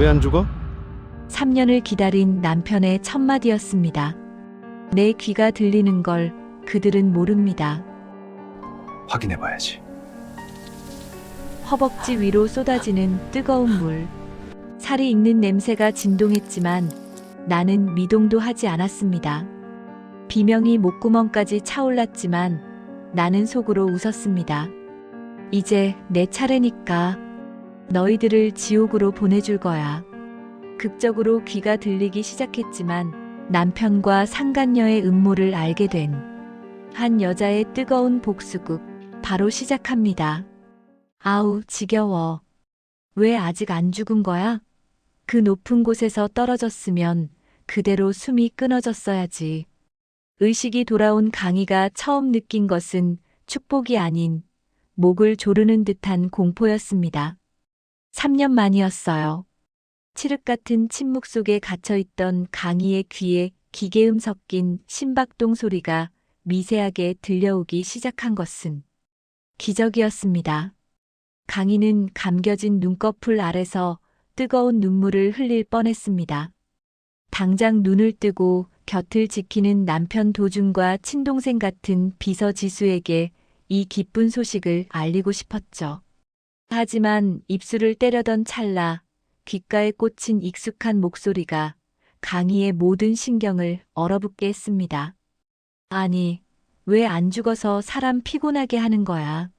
왜 안 죽어? 3년을 기다린 남편의 첫마디였습니다. 내 귀가 들리는 걸 그들은 모릅니다. 확인해봐야지. 허벅지 위로 쏟아지는 뜨거운 물. 살이 익는 냄새가 진동했지만 나는 미동도 하지 않았습니다. 비명이 목구멍까지 차올랐지만 나는 속으로 웃었습니다. 이제 내 차례니까 너희들을 지옥으로 보내줄 거야. 극적으로 귀가 들리기 시작했지만 남편과 상간녀의 음모를 알게 된 한 여자의 뜨거운 복수극 바로 시작합니다. 아우, 지겨워. 왜 아직 안 죽은 거야? 그 높은 곳에서 떨어졌으면 그대로 숨이 끊어졌어야지. 의식이 돌아온 강희가 처음 느낀 것은 축복이 아닌 목을 조르는 듯한 공포였습니다. 3년 만이었어요. 칠흑 같은 침묵 속에 갇혀있던 강희의 귀에 기계음 섞인 심박동 소리가 미세하게 들려오기 시작한 것은 기적이었습니다. 강희는 감겨진 눈꺼풀 아래서 뜨거운 눈물을 흘릴 뻔했습니다. 당장 눈을 뜨고 곁을 지키는 남편 도준과 친동생 같은 비서 지수에게 이 기쁜 소식을 알리고 싶었죠. 하지만 입술을 때려던 찰나 귓가에 꽂힌 익숙한 목소리가 강희의 모든 신경을 얼어붙게 했습니다. 아니, 왜 안 죽어서 사람 피곤하게 하는 거야?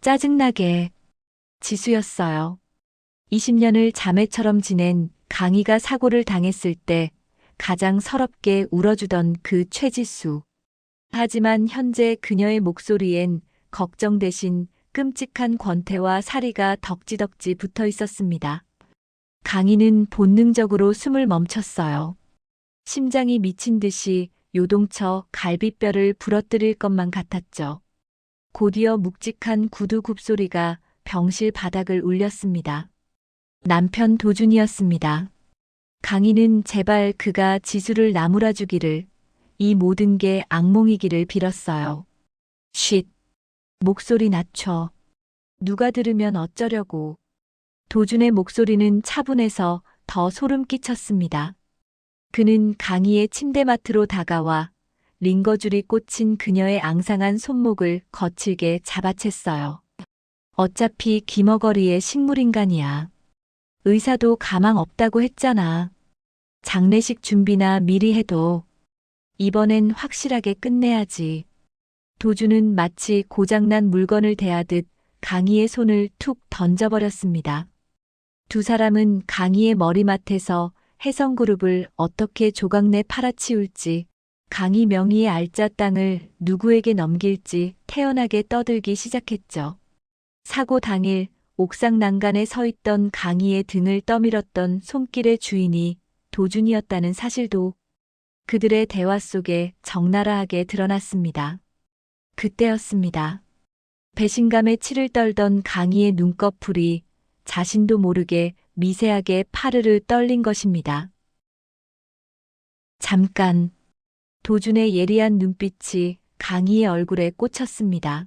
짜증나게. 지수였어요. 20년을 자매처럼 지낸 강희가 사고를 당했을 때 가장 서럽게 울어주던 그 최지수. 하지만 현재 그녀의 목소리엔 걱정 대신 끔찍한 권태와 사리가 덕지덕지 붙어 있었습니다. 강희는 본능적으로 숨을 멈췄어요. 심장이 미친 듯이 요동쳐 갈비뼈를 부러뜨릴 것만 같았죠. 곧이어 묵직한 구두 굽소리가 병실 바닥을 울렸습니다. 남편 도준이었습니다. 강희는 제발 그가 지수를 나무라 주기를, 이 모든 게 악몽이기를 빌었어요. 쉿. 목소리 낮춰. 누가 들으면 어쩌려고. 도준의 목소리는 차분해서 더 소름 끼쳤습니다. 그는 강희의 침대맡으로 다가와 링거줄이 꽂힌 그녀의 앙상한 손목을 거칠게 잡아챘어요. 어차피 기머거리의 식물인간이야. 의사도 가망 없다고 했잖아. 장례식 준비나 미리 해도 이번엔 확실하게 끝내야지. 도준은 마치 고장난 물건을 대하듯 강희의 손을 툭 던져버렸습니다. 두 사람은 강희의 머리맡에서 해성그룹을 어떻게 조각내 팔아치울지, 강희 명의의 알짜 땅을 누구에게 넘길지 태연하게 떠들기 시작했죠. 사고 당일 옥상 난간에 서 있던 강희의 등을 떠밀었던 손길의 주인이 도준이었다는 사실도 그들의 대화 속에 적나라하게 드러났습니다. 그때였습니다. 배신감에 치를 떨던 강희의 눈꺼풀이 자신도 모르게 미세하게 파르르 떨린 것입니다. 잠깐, 도준의 예리한 눈빛이 강희의 얼굴에 꽂혔습니다.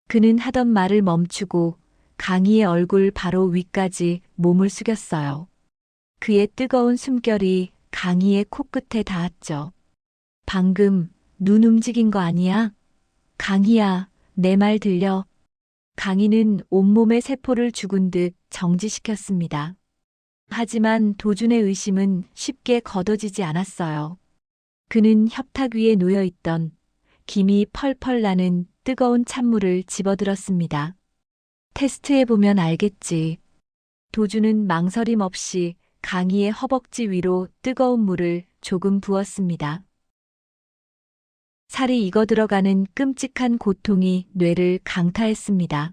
그는 하던 말을 멈추고 강희의 얼굴 바로 위까지 몸을 숙였어요. 그의 뜨거운 숨결이 강희의 코끝에 닿았죠. 방금 눈 움직인 거 아니야? 강희야, 내 말 들려? 강희는 온몸의 세포를 죽은 듯 정지시켰습니다. 하지만 도준의 의심은 쉽게 걷어지지 않았어요. 그는 협탁 위에 놓여있던 김이 펄펄 나는 뜨거운 찬물을 집어들었습니다. 테스트해보면 알겠지. 도준은 망설임 없이 강희의 허벅지 위로 뜨거운 물을 조금 부었습니다. 살이 익어들어가는 끔찍한 고통이 뇌를 강타했습니다.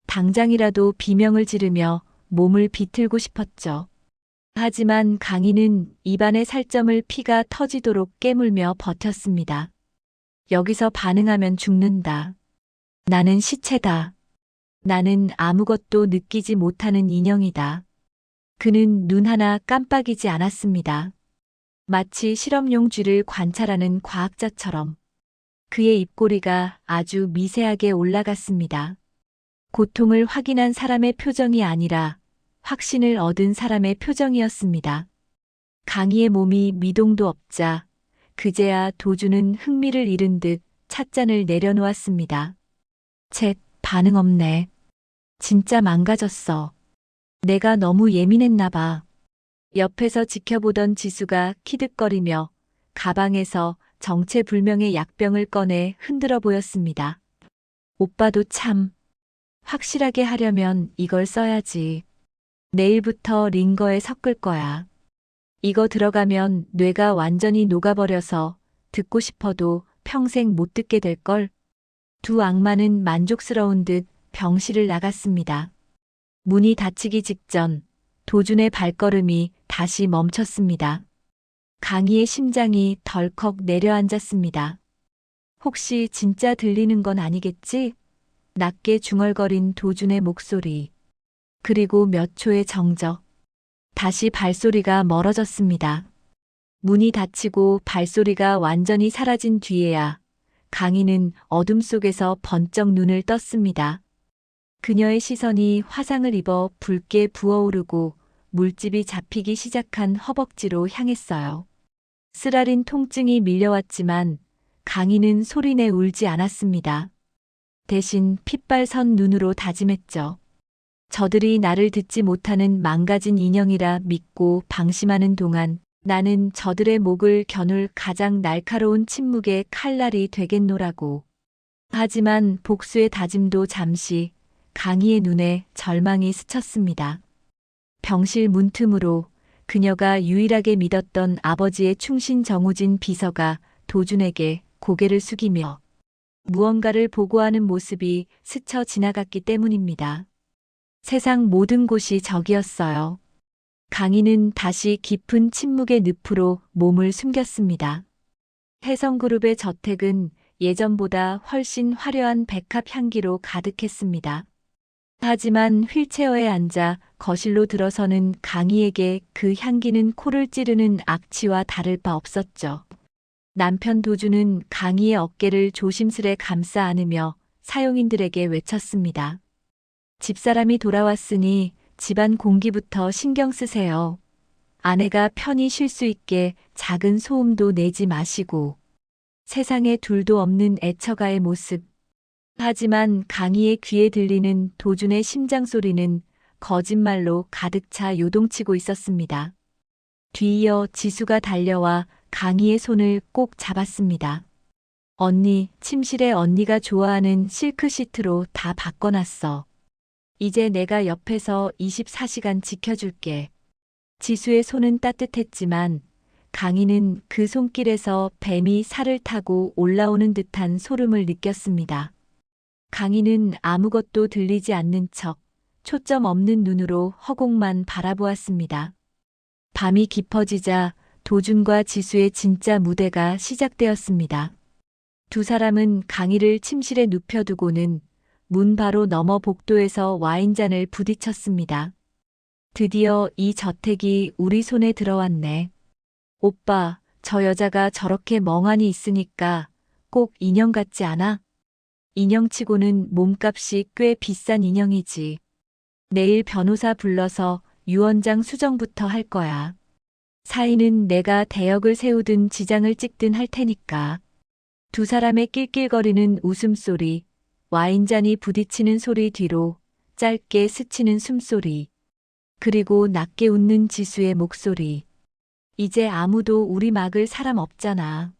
당장이라도 비명을 지르며 몸을 비틀고 싶었죠. 하지만 강희는 입안의 살점을 피가 터지도록 깨물며 버텼습니다. 여기서 반응하면 죽는다. 나는 시체다. 나는 아무것도 느끼지 못하는 인형이다. 그는 눈 하나 깜빡이지 않았습니다. 마치 실험용 쥐를 관찰하는 과학자처럼 그의 입꼬리가 아주 미세하게 올라갔습니다. 고통을 확인한 사람의 표정이 아니라 확신을 얻은 사람의 표정이었습니다. 강희의 몸이 미동도 없자 그제야 도주는 흥미를 잃은 듯 찻잔을 내려놓았습니다. 쳇, 반응 없네. 진짜 망가졌어. 내가 너무 예민했나 봐. 옆에서 지켜보던 지수가 키득거리며 가방에서 정체불명의 약병을 꺼내 흔들어 보였습니다. 오빠도 참. 확실하게 하려면 이걸 써야지. 내일부터 링거에 섞을 거야. 이거 들어가면 뇌가 완전히 녹아버려서 듣고 싶어도 평생 못 듣게 될걸. 두 악마는 만족스러운 듯 병실을 나갔습니다. 문이 닫히기 직전 도준의 발걸음이 다시 멈췄습니다. 강희의 심장이 덜컥 내려앉았습니다. 혹시 진짜 들리는 건 아니겠지? 낮게 중얼거린 도준의 목소리. 그리고 몇 초의 정적. 다시 발소리가 멀어졌습니다. 문이 닫히고 발소리가 완전히 사라진 뒤에야 강희는 어둠 속에서 번쩍 눈을 떴습니다. 그녀의 시선이 화상을 입어 붉게 부어오르고 물집이 잡히기 시작한 허벅지로 향했어요. 쓰라린 통증이 밀려왔지만 강희는 소리내 울지 않았습니다. 대신 핏발선 눈으로 다짐했죠. 저들이 나를 듣지 못하는 망가진 인형이라 믿고 방심하는 동안 나는 저들의 목을 겨눌 가장 날카로운 침묵의 칼날이 되겠노라고. 하지만 복수의 다짐도 잠시 강희의 눈에 절망이 스쳤습니다. 병실 문틈으로 그녀가 유일하게 믿었던 아버지의 충신 정우진 비서가 도준에게 고개를 숙이며 무언가를 보고하는 모습이 스쳐 지나갔기 때문입니다. 세상 모든 곳이 적이었어요. 강희는 다시 깊은 침묵의 늪으로 몸을 숨겼습니다. 혜성그룹의 저택은 예전보다 훨씬 화려한 백합 향기로 가득했습니다. 하지만 휠체어에 앉아 거실로 들어서는 강희에게 그 향기는 코를 찌르는 악취와 다를 바 없었죠. 남편 도주는 강희의 어깨를 조심스레 감싸 안으며 사용인들에게 외쳤습니다. 집사람이 돌아왔으니 집안 공기부터 신경 쓰세요. 아내가 편히 쉴 수 있게 작은 소음도 내지 마시고. 세상에 둘도 없는 애처가의 모습. 하지만 강희의 귀에 들리는 도준의 심장 소리는 거짓말로 가득 차 요동치고 있었습니다. 뒤이어 지수가 달려와 강희의 손을 꼭 잡았습니다. 언니, 침실에 언니가 좋아하는 실크 시트로 다 바꿔놨어. 이제 내가 옆에서 24시간 지켜줄게. 지수의 손은 따뜻했지만 강희는 그 손길에서 뱀이 살을 타고 올라오는 듯한 소름을 느꼈습니다. 강희는 아무것도 들리지 않는 척 초점 없는 눈으로 허공만 바라보았습니다. 밤이 깊어지자 도준과 지수의 진짜 무대가 시작되었습니다. 두 사람은 강희를 침실에 눕혀두고는 문 바로 너머 복도에서 와인잔을 부딪혔습니다. 드디어 이 저택이 우리 손에 들어왔네. 오빠, 저 여자가 저렇게 멍하니 있으니까 꼭 인형 같지 않아? 인형치고는 몸값이 꽤 비싼 인형이지. 내일 변호사 불러서 유언장 수정부터 할 거야. 사인은 내가 대역을 세우든 지장을 찍든 할 테니까. 두 사람의 낄낄거리는 웃음소리, 와인잔이 부딪히는 소리 뒤로 짧게 스치는 숨소리, 그리고 낮게 웃는 지수의 목소리. 이제 아무도 우리 막을 사람 없잖아.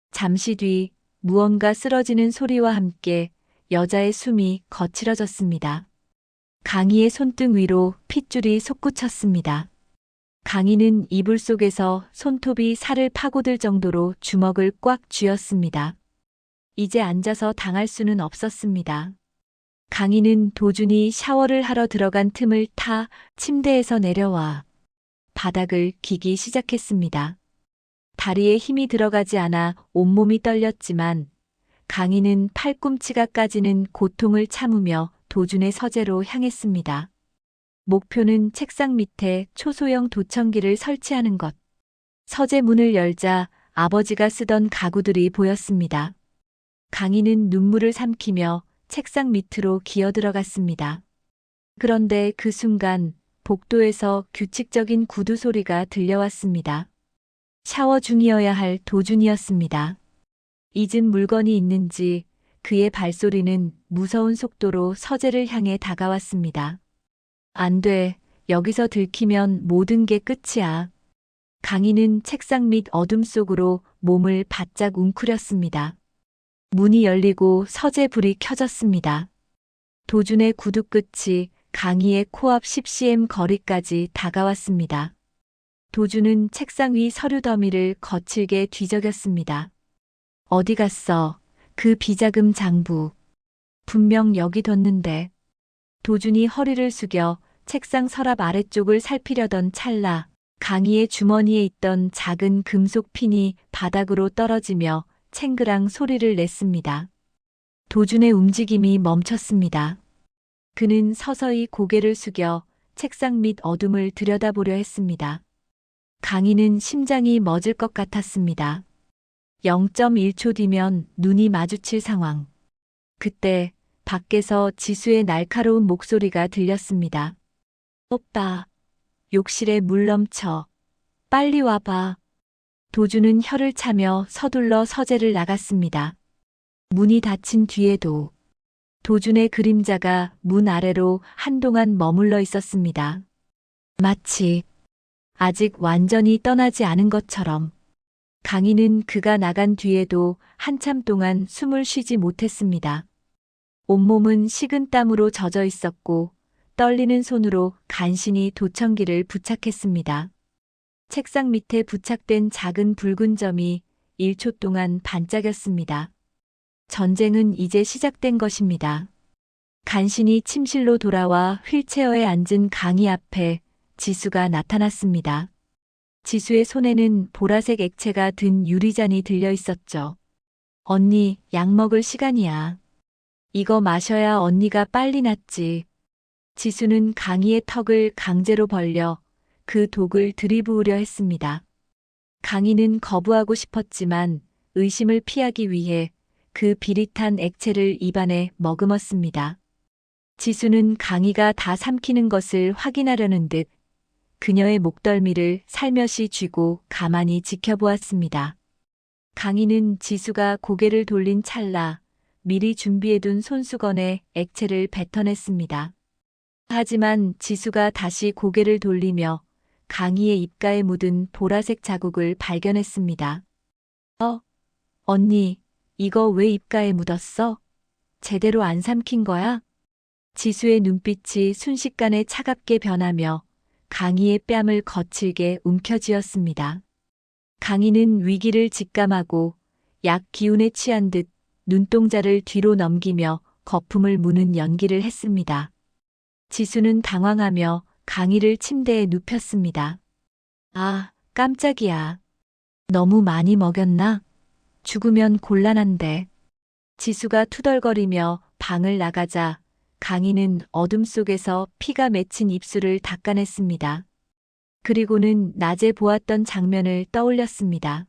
잠시 뒤 무언가 쓰러지는 소리와 함께 여자의 숨이 거칠어졌습니다. 강희의 손등 위로 핏줄이 솟구쳤습니다. 강희는 이불 속에서 손톱이 살을 파고들 정도로 주먹을 꽉 쥐었습니다. 이제 앉아서 당할 수는 없었습니다. 강희는 도준이 샤워를 하러 들어간 틈을 타 침대에서 내려와 바닥을 기기 시작했습니다. 다리에 힘이 들어가지 않아 온몸이 떨렸지만 강희는 팔꿈치가 까지는 고통을 참으며 도준의 서재로 향했습니다. 목표는 책상 밑에 초소형 도청기를 설치하는 것. 서재 문을 열자 아버지가 쓰던 가구들이 보였습니다. 강희는 눈물을 삼키며 책상 밑으로 기어들어갔습니다. 그런데 그 순간 복도에서 규칙적인 구두 소리가 들려왔습니다. 샤워 중이어야 할 도준이었습니다. 잊은 물건이 있는지 그의 발소리는 무서운 속도로 서재를 향해 다가왔습니다. 안 돼. 여기서 들키면 모든 게 끝이야. 강희는 책상 밑 어둠 속으로 몸을 바짝 웅크렸습니다. 문이 열리고 서재 불이 켜졌습니다. 도준의 구두 끝이 강희의 코앞 10cm 거리까지 다가왔습니다. 도준은 책상 위 서류 더미를 거칠게 뒤적였습니다. 어디 갔어? 그 비자금 장부. 분명 여기 뒀는데. 도준이 허리를 숙여 책상 서랍 아래쪽을 살피려던 찰나 강희의 주머니에 있던 작은 금속 핀이 바닥으로 떨어지며 챙그랑 소리를 냈습니다. 도준의 움직임이 멈췄습니다. 그는 서서히 고개를 숙여 책상 밑 어둠을 들여다보려 했습니다. 강희는 심장이 멎을 것 같았습니다. 0.1초 뒤면 눈이 마주칠 상황. 그때 밖에서 지수의 날카로운 목소리가 들렸습니다. 오빠, 욕실에 물 넘쳐. 빨리 와봐. 도준은 혀를 차며 서둘러 서재를 나갔습니다. 문이 닫힌 뒤에도 도준의 그림자가 문 아래로 한동안 머물러 있었습니다. 마치 아직 완전히 떠나지 않은 것처럼. 강희는 그가 나간 뒤에도 한참 동안 숨을 쉬지 못했습니다. 온몸은 식은땀으로 젖어 있었고 떨리는 손으로 간신히 도청기를 부착했습니다. 책상 밑에 부착된 작은 붉은 점이 1초 동안 반짝였습니다. 전쟁은 이제 시작된 것입니다. 간신히 침실로 돌아와 휠체어에 앉은 강희 앞에 지수가 나타났습니다. 지수의 손에는 보라색 액체가 든 유리잔이 들려 있었죠. 언니, 약 먹을 시간이야. 이거 마셔야 언니가 빨리 낫지. 지수는 강희의 턱을 강제로 벌려 그 독을 들이부으려 했습니다. 강희는 거부하고 싶었지만 의심을 피하기 위해 그 비릿한 액체를 입안에 머금었습니다. 지수는 강희가 다 삼키는 것을 확인하려는 듯 그녀의 목덜미를 살며시 쥐고 가만히 지켜보았습니다. 강희는 지수가 고개를 돌린 찰나 미리 준비해둔 손수건에 액체를 뱉어냈습니다. 하지만 지수가 다시 고개를 돌리며 강희의 입가에 묻은 보라색 자국을 발견했습니다. 언니, 이거 왜 입가에 묻었어? 제대로 안 삼킨 거야? 지수의 눈빛이 순식간에 차갑게 변하며 강희의 뺨을 거칠게 움켜쥐었습니다. 강희는 위기를 직감하고 약 기운에 취한 듯 눈동자를 뒤로 넘기며 거품을 무는 연기를 했습니다. 지수는 당황하며 강희를 침대에 눕혔습니다. 아, 깜짝이야. 너무 많이 먹였나? 죽으면 곤란한데. 지수가 투덜거리며 방을 나가자 강희는 어둠 속에서 피가 맺힌 입술을 닦아냈습니다. 그리고는 낮에 보았던 장면을 떠올렸습니다.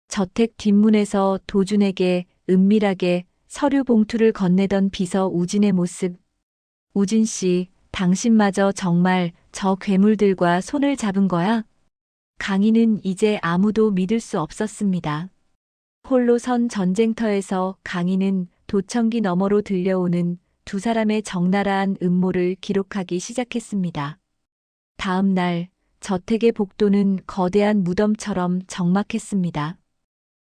저택 뒷문에서 도준에게 은밀하게 서류 봉투를 건네던 비서 우진의 모습. 우진 씨, 당신마저 정말 저 괴물들과 손을 잡은 거야? 강희는 이제 아무도 믿을 수 없었습니다. 홀로 선 전쟁터에서 강희는 도청기 너머로 들려오는 두 사람의 적나라한 음모를 기록하기 시작했습니다. 다음 날 저택의 복도는 거대한 무덤처럼 적막했습니다.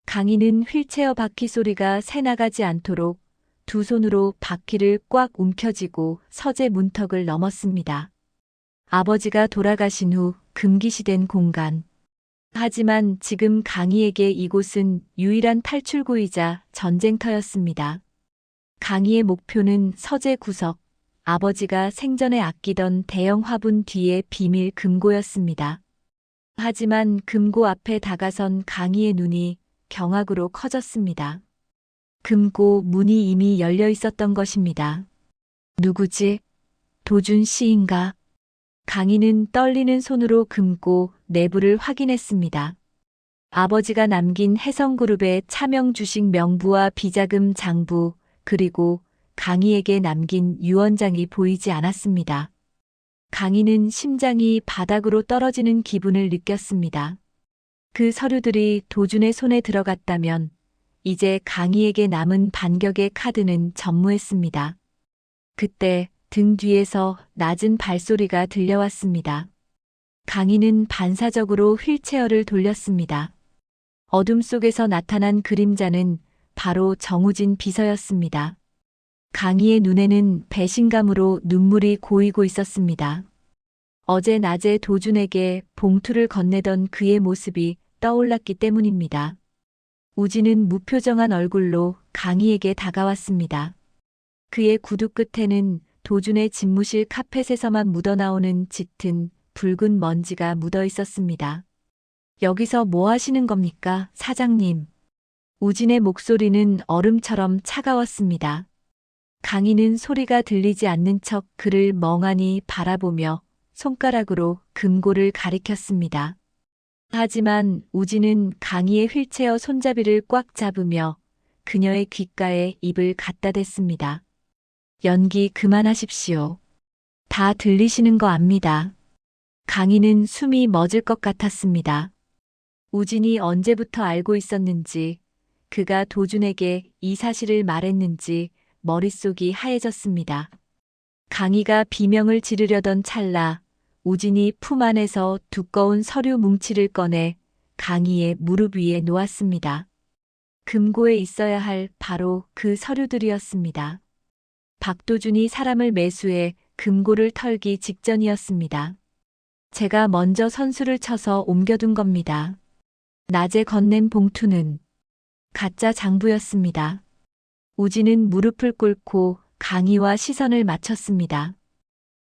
강희는 휠체어 바퀴 소리가 새나가지 않도록 두 손으로 바퀴를 꽉 움켜쥐고 서재 문턱을 넘었습니다. 아버지가 돌아가신 후 금기시된 공간. 하지만 지금 강희에게 이곳은 유일한 탈출구이자 전쟁터였습니다. 강희의 목표는 서재 구석, 아버지가 생전에 아끼던 대형 화분 뒤의 비밀 금고였습니다. 하지만 금고 앞에 다가선 강희의 눈이 경악으로 커졌습니다. 금고 문이 이미 열려 있었던 것입니다. 누구지? 도준 씨인가? 강희는 떨리는 손으로 금고 내부를 확인했습니다. 아버지가 남긴 해성그룹의 차명 주식 명부와 비자금 장부, 그리고 강희에게 남긴 유언장이 보이지 않았습니다. 강희는 심장이 바닥으로 떨어지는 기분을 느꼈습니다. 그 서류들이 도준의 손에 들어갔다면 이제 강희에게 남은 반격의 카드는 전무했습니다. 그때 등 뒤에서 낮은 발소리가 들려왔습니다. 강희는 반사적으로 휠체어를 돌렸습니다. 어둠 속에서 나타난 그림자는 바로 정우진 비서였습니다. 강희의 눈에는 배신감으로 눈물이 고이고 있었습니다. 어제 낮에 도준에게 봉투를 건네던 그의 모습이 떠올랐기 때문입니다. 우진은 무표정한 얼굴로 강희에게 다가왔습니다. 그의 구두 끝에는 도준의 집무실 카펫에서만 묻어나오는 짙은 붉은 먼지가 묻어 있었습니다. 여기서 뭐 하시는 겁니까, 사장님? 우진의 목소리는 얼음처럼 차가웠습니다. 강희는 소리가 들리지 않는 척 그를 멍하니 바라보며 손가락으로 금고를 가리켰습니다. 하지만 우진은 강희의 휠체어 손잡이를 꽉 잡으며 그녀의 귓가에 입을 갖다 댔습니다. 연기 그만하십시오. 다 들리시는 거 압니다. 강희는 숨이 멎을 것 같았습니다. 우진이 언제부터 알고 있었는지, 그가 도준에게 이 사실을 말했는지 머릿속이 하얘졌습니다. 강희가 비명을 지르려던 찰나 우진이 품 안에서 두꺼운 서류 뭉치를 꺼내 강희의 무릎 위에 놓았습니다. 금고에 있어야 할 바로 그 서류들이었습니다. 박도준이 사람을 매수해 금고를 털기 직전이었습니다. 제가 먼저 선수를 쳐서 옮겨둔 겁니다. 낮에 건넨 봉투는 가짜 장부였습니다. 우진은 무릎을 꿇고 강희와 시선을 맞췄습니다.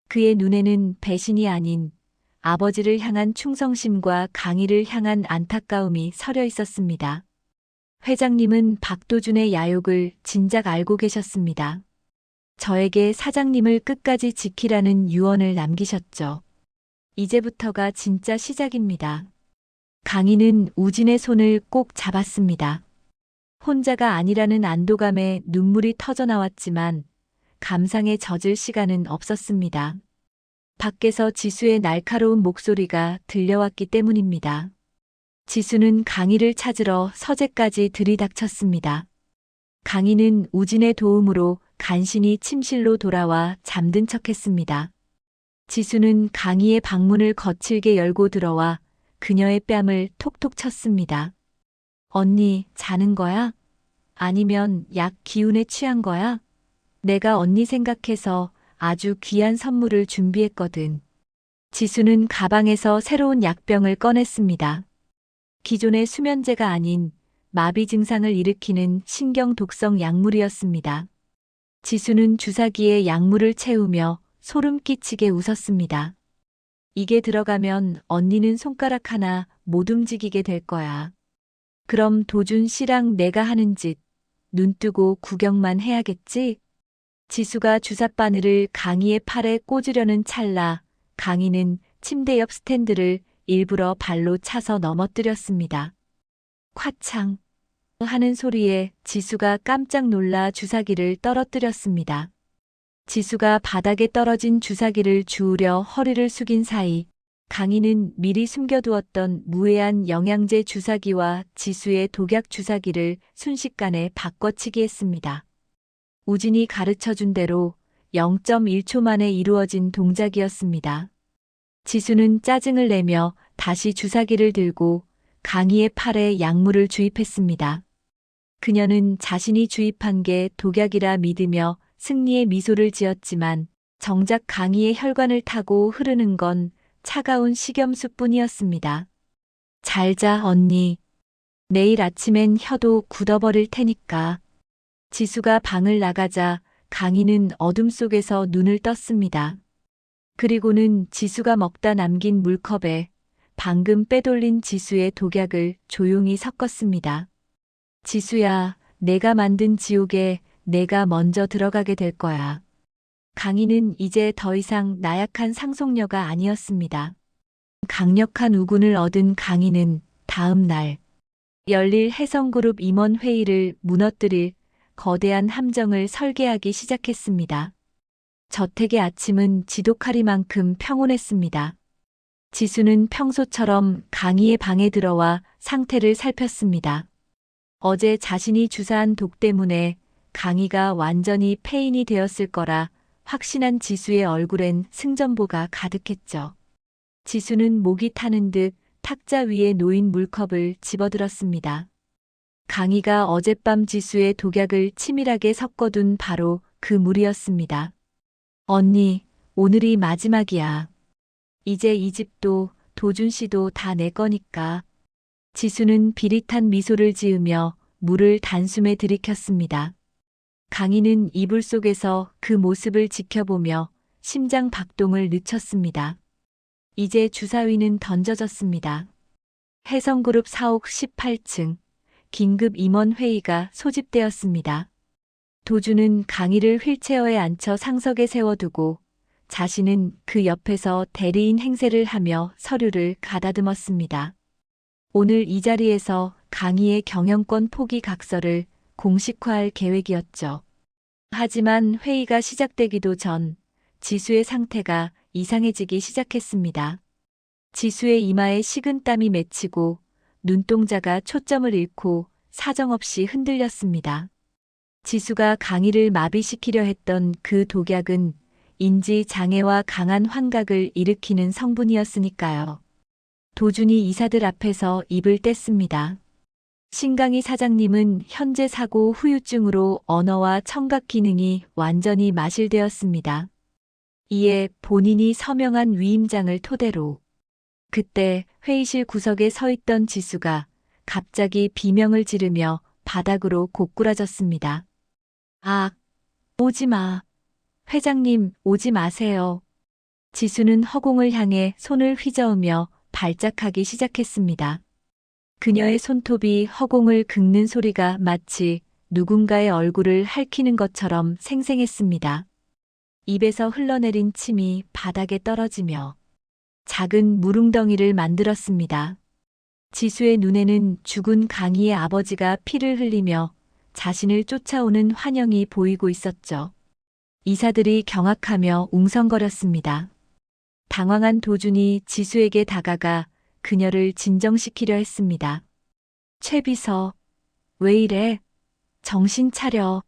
그의 눈에는 배신이 아닌 아버지를 향한 충성심과 강희를 향한 안타까움이 서려 있었습니다. 회장님은 박도준의 야욕을 진작 알고 계셨습니다. 저에게 사장님을 끝까지 지키라는 유언을 남기셨죠. 이제부터가 진짜 시작입니다. 강희는 우진의 손을 꼭 잡았습니다. 혼자가 아니라는 안도감에 눈물이 터져나왔지만 감상에 젖을 시간은 없었습니다. 밖에서 지수의 날카로운 목소리가 들려왔기 때문입니다. 지수는 강희를 찾으러 서재까지 들이닥쳤습니다. 강희는 우진의 도움으로 간신히 침실로 돌아와 잠든 척했습니다. 지수는 강희의 방문을 거칠게 열고 들어와 그녀의 뺨을 톡톡 쳤습니다. 언니, 자는 거야? 아니면 약 기운에 취한 거야? 내가 언니 생각해서 아주 귀한 선물을 준비했거든. 지수는 가방에서 새로운 약병을 꺼냈습니다. 기존의 수면제가 아닌 마비 증상을 일으키는 신경 독성 약물이었습니다. 지수는 주사기에 약물을 채우며 소름 끼치게 웃었습니다. 이게 들어가면 언니는 손가락 하나 못 움직이게 될 거야. 그럼 도준 씨랑 내가 하는 짓 눈뜨고 구경만 해야겠지? 지수가 주사바늘을 강희의 팔에 꽂으려는 찰나 강희는 침대 옆 스탠드를 일부러 발로 차서 넘어뜨렸습니다. 콱창 하는 소리에 지수가 깜짝 놀라 주사기를 떨어뜨렸습니다. 지수가 바닥에 떨어진 주사기를 주우려 허리를 숙인 사이 강희는 미리 숨겨두었던 무해한 영양제 주사기와 지수의 독약 주사기를 순식간에 바꿔치기 했습니다. 우진이 가르쳐준 대로 0.1초 만에 이루어진 동작이었습니다. 지수는 짜증을 내며 다시 주사기를 들고 강희의 팔에 약물을 주입했습니다. 그녀는 자신이 주입한 게 독약이라 믿으며 승리의 미소를 지었지만 정작 강희의 혈관을 타고 흐르는 건 차가운 식염수뿐이었습니다. 잘 자, 언니. 내일 아침엔 혀도 굳어버릴 테니까. 지수가 방을 나가자 강희는 어둠 속에서 눈을 떴습니다. 그리고는 지수가 먹다 남긴 물컵에 방금 빼돌린 지수의 독약을 조용히 섞었습니다. 지수야, 내가 만든 지옥에 내가 먼저 들어가게 될 거야. 강희는 이제 더 이상 나약한 상속녀가 아니었습니다. 강력한 우군을 얻은 강희는 다음 날 열릴 해성그룹 임원 회의를 무너뜨릴 거대한 함정을 설계하기 시작했습니다. 저택의 아침은 지독하리만큼 평온했습니다. 지수는 평소처럼 강희의 방에 들어와 상태를 살폈습니다. 어제 자신이 주사한 독 때문에 강희가 완전히 폐인이 되었을 거라 확신한 지수의 얼굴엔 승전보가 가득했죠. 지수는 목이 타는 듯 탁자 위에 놓인 물컵을 집어들었습니다. 강희가 어젯밤 지수의 독약을 치밀하게 섞어둔 바로 그 물이었습니다. 언니, 오늘이 마지막이야. 이제 이 집도 도준 씨도 다 내 거니까. 지수는 비릿한 미소를 지으며 물을 단숨에 들이켰습니다. 강희는 이불 속에서 그 모습을 지켜보며 심장 박동을 늦췄습니다. 이제 주사위는 던져졌습니다. 해성그룹 사옥 18층 긴급 임원 회의가 소집되었습니다. 도준은 강희를 휠체어에 앉혀 상석에 세워두고 자신은 그 옆에서 대리인 행세를 하며 서류를 가다듬었습니다. 오늘 이 자리에서 강희의 경영권 포기 각서를 공식화할 계획이었죠. 하지만 회의가 시작되기도 전 지수의 상태가 이상해지기 시작했습니다. 지수의 이마에 식은땀이 맺히고 눈동자가 초점을 잃고 사정없이 흔들렸습니다. 지수가 강희를 마비시키려 했던 그 독약은 인지 장애와 강한 환각을 일으키는 성분이었으니까요. 도준이 이사들 앞에서 입을 뗐습니다. 신강희 사장님은 현재 사고 후유증으로 언어와 청각 기능이 완전히 마실되었습니다. 이에 본인이 서명한 위임장을 토대로 그때 회의실 구석에 서 있던 지수가 갑자기 비명을 지르며 바닥으로 고꾸라졌습니다. 아, 오지 마. 회장님, 오지 마세요. 지수는 허공을 향해 손을 휘저으며 발작하기 시작했습니다. 그녀의 손톱이 허공을 긁는 소리가 마치 누군가의 얼굴을 핥히는 것처럼 생생했습니다. 입에서 흘러내린 침이 바닥에 떨어지며 작은 물웅덩이를 만들었습니다. 지수의 눈에는 죽은 강희의 아버지가 피를 흘리며 자신을 쫓아오는 환영이 보이고 있었죠. 이사들이 경악하며 웅성거렸습니다. 당황한 도준이 지수에게 다가가 그녀를 진정시키려 했습니다. 최 비서, 왜 이래? 정신 차려.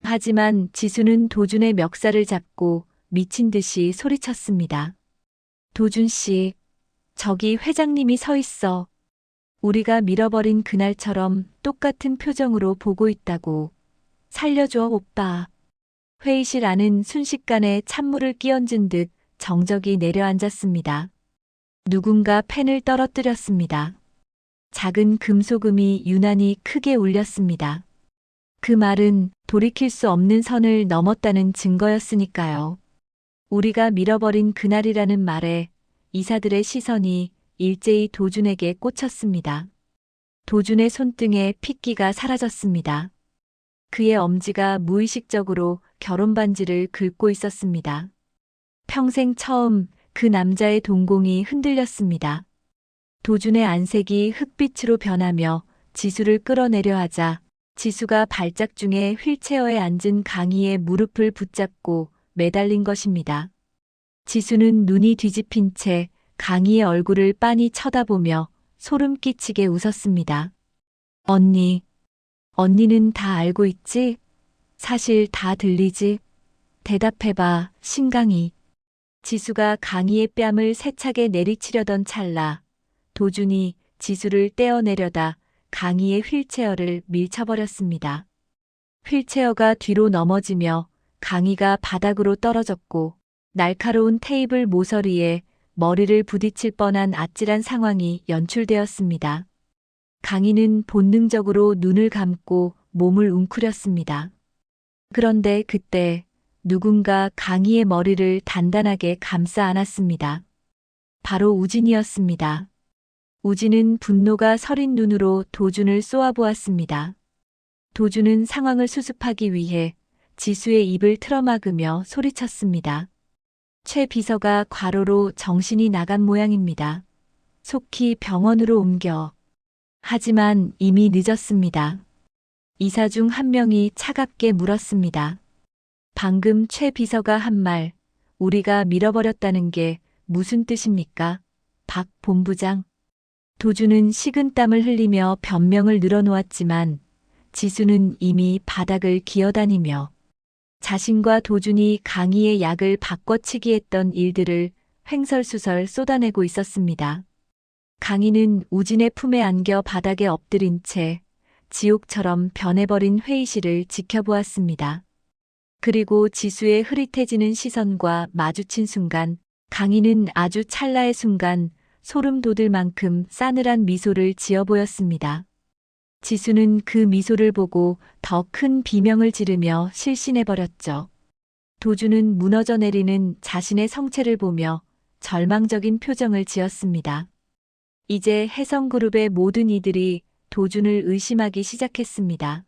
하지만 지수는 도준의 멱살을 잡고 미친 듯이 소리쳤습니다. 도준 씨, 저기 회장님이 서 있어. 우리가 밀어버린 그날처럼 똑같은 표정으로 보고 있다고. 살려줘, 오빠. 회의실 안은 순식간에 찬물을 끼얹은 듯 정적이 내려앉았습니다. 누군가 펜을 떨어뜨렸습니다. 작은 금소금이 유난히 크게 울렸습니다. 그 말은 돌이킬 수 없는 선을 넘었다는 증거였으니까요. 우리가 밀어버린 그날이라는 말에 이사들의 시선이 일제히 도준에게 꽂혔습니다. 도준의 손등에 핏기가 사라졌습니다. 그의 엄지가 무의식적으로 결혼반지를 긁고 있었습니다. 평생 처음 그 남자의 동공이 흔들렸습니다. 도준의 안색이 흑빛으로 변하며 지수를 끌어내려 하자 지수가 발작 중에 휠체어에 앉은 강희의 무릎을 붙잡고 매달린 것입니다. 지수는 눈이 뒤집힌 채 강희의 얼굴을 빤히 쳐다보며 소름 끼치게 웃었습니다. 언니, 언니는 다 알고 있지? 사실 다 들리지? 대답해봐, 신강희. 지수가 강희의 뺨을 세차게 내리치려던 찰나 도준이 지수를 떼어내려다 강희의 휠체어를 밀쳐버렸습니다. 휠체어가 뒤로 넘어지며 강희가 바닥으로 떨어졌고 날카로운 테이블 모서리에 머리를 부딪힐 뻔한 아찔한 상황이 연출되었습니다. 강희는 본능적으로 눈을 감고 몸을 웅크렸습니다. 그런데 그때 누군가 강희의 머리를 단단하게 감싸 안았습니다. 바로 우진이었습니다. 우진은 분노가 서린 눈으로 도준을 쏘아보았습니다. 도준은 상황을 수습하기 위해 지수의 입을 틀어막으며 소리쳤습니다. 최 비서가 과로로 정신이 나간 모양입니다. 속히 병원으로 옮겨. 하지만 이미 늦었습니다. 이사 중 한 명이 차갑게 물었습니다. 방금 최 비서가 한 말, 우리가 밀어버렸다는 게 무슨 뜻입니까? 박 본부장. 도주는 식은땀을 흘리며 변명을 늘어놓았지만 지수는 이미 바닥을 기어다니며 자신과 도준이 강희의 약을 바꿔치기 했던 일들을 횡설수설 쏟아내고 있었습니다. 강희는 우진의 품에 안겨 바닥에 엎드린 채 지옥처럼 변해버린 회의실을 지켜보았습니다. 그리고 지수의 흐릿해지는 시선과 마주친 순간 강희는 아주 찰나의 순간 소름 돋을 만큼 싸늘한 미소를 지어 보였습니다. 지수는 그 미소를 보고 더 큰 비명을 지르며 실신해버렸죠. 도주는 무너져 내리는 자신의 성체를 보며 절망적인 표정을 지었습니다. 이제 혜성그룹의 모든 이들이 도준을 의심하기 시작했습니다.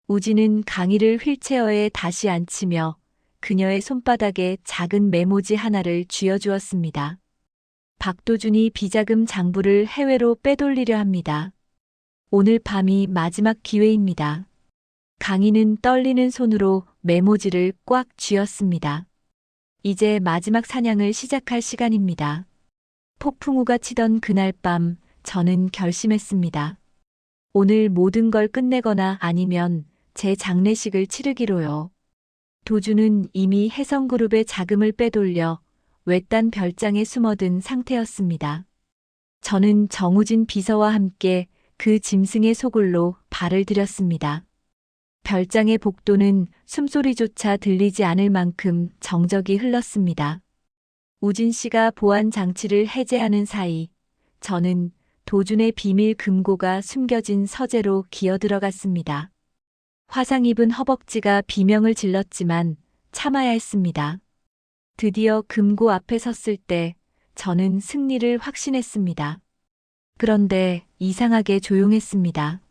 우진은 강희를 휠체어에 다시 앉히며 그녀의 손바닥에 작은 메모지 하나를 쥐어주었습니다. 박도준이 비자금 장부를 해외로 빼돌리려 합니다. 오늘 밤이 마지막 기회입니다. 강희는 떨리는 손으로 메모지를 꽉 쥐었습니다. 이제 마지막 사냥을 시작할 시간입니다. 폭풍우가 치던 그날 밤 저는 결심했습니다. 오늘 모든 걸 끝내거나 아니면 제 장례식을 치르기로요. 도주는 이미 혜성그룹의 자금을 빼돌려 외딴 별장에 숨어든 상태였습니다. 저는 정우진 비서와 함께 그 짐승의 소굴로 발을 들였습니다. 별장의 복도는 숨소리조차 들리지 않을 만큼 정적이 흘렀습니다. 우진 씨가 보안 장치를 해제하는 사이 저는 도준의 비밀 금고가 숨겨진 서재로 기어들어갔습니다. 화상 입은 허벅지가 비명을 질렀지만 참아야 했습니다. 드디어 금고 앞에 섰을 때 저는 승리를 확신했습니다. 그런데 이상하게 조용했습니다.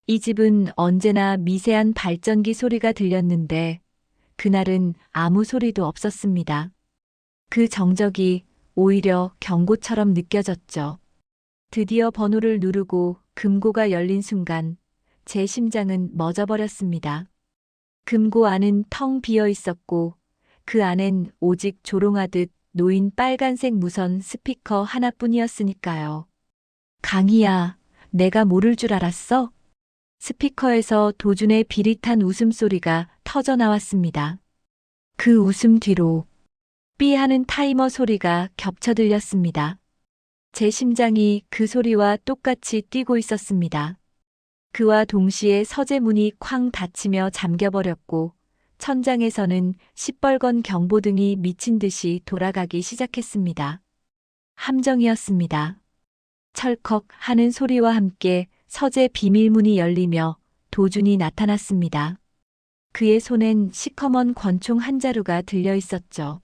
이 집은 언제나 미세한 발전기 소리가 들렸는데 그날은 아무 소리도 없었습니다. 그 정적이 오히려 경고처럼 느껴졌죠. 드디어 번호를 누르고 금고가 열린 순간 제 심장은 멎어버렸습니다. 금고 안은 텅 비어 있었고 그 안엔 오직 조롱하듯 놓인 빨간색 무선 스피커 하나뿐이었으니까요. 강희야, 내가 모를 줄 알았어? 스피커에서 도준의 비릿한 웃음소리가 터져 나왔습니다. 그 웃음 뒤로 삐 하는 타이머 소리가 겹쳐 들렸습니다. 제 심장이 그 소리와 똑같이 뛰고 있었습니다. 그와 동시에 서재 문이 쾅 닫히며 잠겨버렸고 천장에서는 시뻘건 경보등이 미친 듯이 돌아가기 시작했습니다. 함정이었습니다. 철컥 하는 소리와 함께 서재 비밀문이 열리며 도준이 나타났습니다. 그의 손엔 시커먼 권총 한 자루가 들려 있었죠.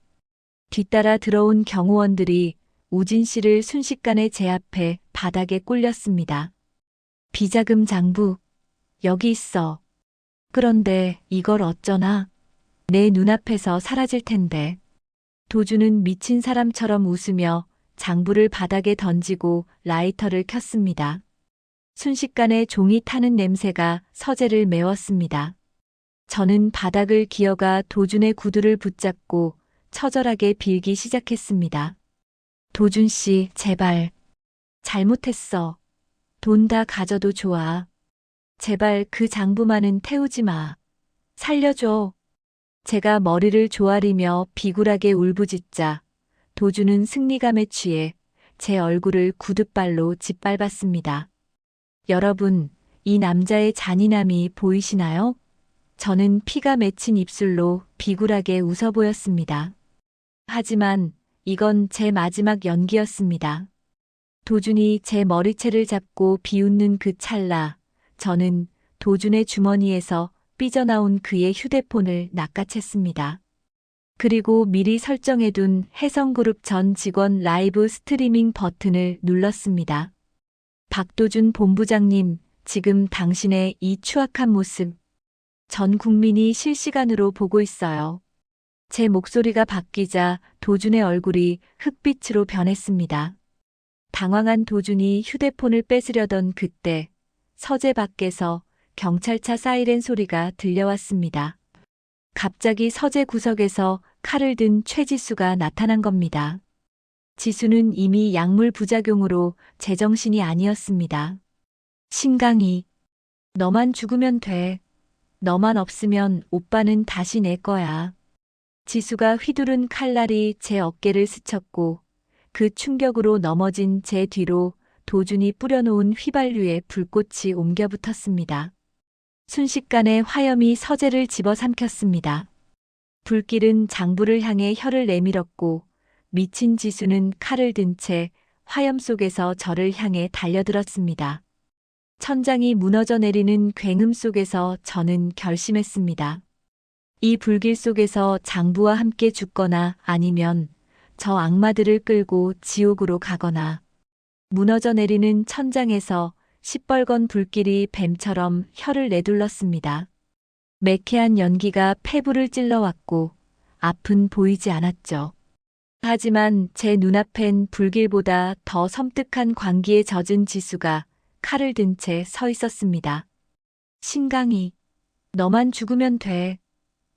뒤따라 들어온 경호원들이 우진 씨를 순식간에 제 앞에 바닥에 꿇렸습니다. 비자금 장부, 여기 있어. 그런데 이걸 어쩌나? 내 눈앞에서 사라질 텐데. 도준은 미친 사람처럼 웃으며 장부를 바닥에 던지고 라이터를 켰습니다. 순식간에 종이 타는 냄새가 서재를 메웠습니다. 저는 바닥을 기어가 도준의 구두를 붙잡고 처절하게 빌기 시작했습니다. 도준 씨, 제발. 잘못했어. 돈 다 가져도 좋아. 제발 그 장부만은 태우지 마. 살려줘. 제가 머리를 조아리며 비굴하게 울부짖자 도준은 승리감에 취해 제 얼굴을 구둣발로 짓밟았습니다. 여러분, 이 남자의 잔인함이 보이시나요? 저는 피가 맺힌 입술로 비굴하게 웃어 보였습니다. 하지만 이건 제 마지막 연기였습니다. 도준이 제 머리채를 잡고 비웃는 그 찰나, 저는 도준의 주머니에서 삐져나온 그의 휴대폰을 낚아챘습니다. 그리고 미리 설정해둔 혜성그룹 전 직원 라이브 스트리밍 버튼을 눌렀습니다. 박도준 본부장님, 지금 당신의 이 추악한 모습, 전 국민이 실시간으로 보고 있어요. 제 목소리가 바뀌자 도준의 얼굴이 흑빛으로 변했습니다. 당황한 도준이 휴대폰을 뺏으려던 그때 서재 밖에서 경찰차 사이렌 소리가 들려왔습니다. 갑자기 서재 구석에서 칼을 든 최지수가 나타난 겁니다. 지수는 이미 약물 부작용으로 제정신이 아니었습니다. 신강이, 너만 죽으면 돼. 너만 없으면 오빠는 다시 내 거야. 지수가 휘두른 칼날이 제 어깨를 스쳤고 그 충격으로 넘어진 제 뒤로 도준이 뿌려놓은 휘발유에 불꽃이 옮겨 붙었습니다. 순식간에 화염이 서재를 집어삼켰습니다. 불길은 장부를 향해 혀를 내밀었고 미친 지수는 칼을 든 채 화염 속에서 저를 향해 달려들었습니다. 천장이 무너져 내리는 굉음 속에서 저는 결심했습니다. 이 불길 속에서 장부와 함께 죽거나 아니면 저 악마들을 끌고 지옥으로 가거나. 무너져 내리는 천장에서 시뻘건 불길이 뱀처럼 혀를 내둘렀습니다. 매캐한 연기가 폐부를 찔러왔고 앞은 보이지 않았죠. 하지만 제 눈앞엔 불길보다 더 섬뜩한 광기에 젖은 지수가 칼을 든 채 서 있었습니다. 신강이, 너만 죽으면 돼.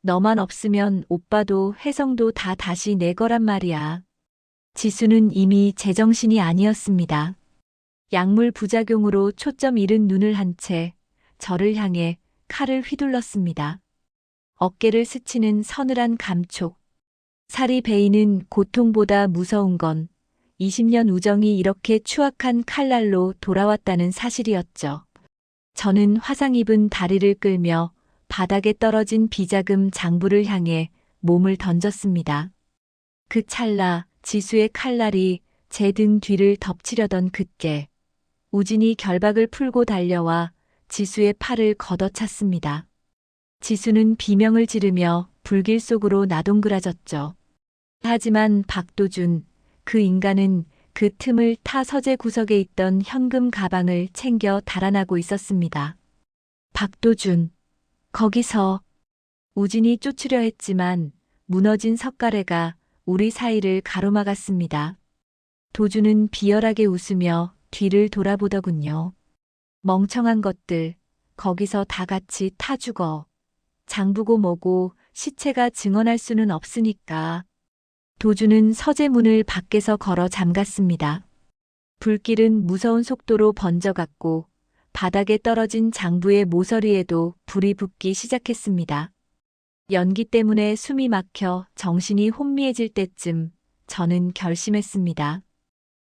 너만 없으면 오빠도 혜성도 다 다시 내 거란 말이야. 지수는 이미 제정신이 아니었습니다. 약물 부작용으로 초점 잃은 눈을 한 채 저를 향해 칼을 휘둘렀습니다. 어깨를 스치는 서늘한 감촉. 살이 베이는 고통보다 무서운 건 20년 우정이 이렇게 추악한 칼날로 돌아왔다는 사실이었죠. 저는 화상 입은 다리를 끌며 바닥에 떨어진 비자금 장부를 향해 몸을 던졌습니다. 그 찰나 지수의 칼날이 제 등 뒤를 덮치려던 그때 우진이 결박을 풀고 달려와 지수의 팔을 걷어찼습니다. 지수는 비명을 지르며 불길 속으로 나동그라졌죠. 하지만 박도준, 그 인간은 그 틈을 타 서재 구석에 있던 현금 가방을 챙겨 달아나고 있었습니다. 박도준, 거기서. 우진이 쫓으려 했지만 무너진 석가래가 우리 사이를 가로막았습니다. 도준은 비열하게 웃으며 뒤를 돌아보더군요. 멍청한 것들, 거기서 다 같이 타 죽어. 장부고 뭐고 시체가 증언할 수는 없으니까. 도준은 서재 문을 밖에서 걸어 잠갔습니다. 불길은 무서운 속도로 번져갔고 바닥에 떨어진 장부의 모서리에도 불이 붙기 시작했습니다. 연기 때문에 숨이 막혀 정신이 혼미해질 때쯤 저는 결심했습니다.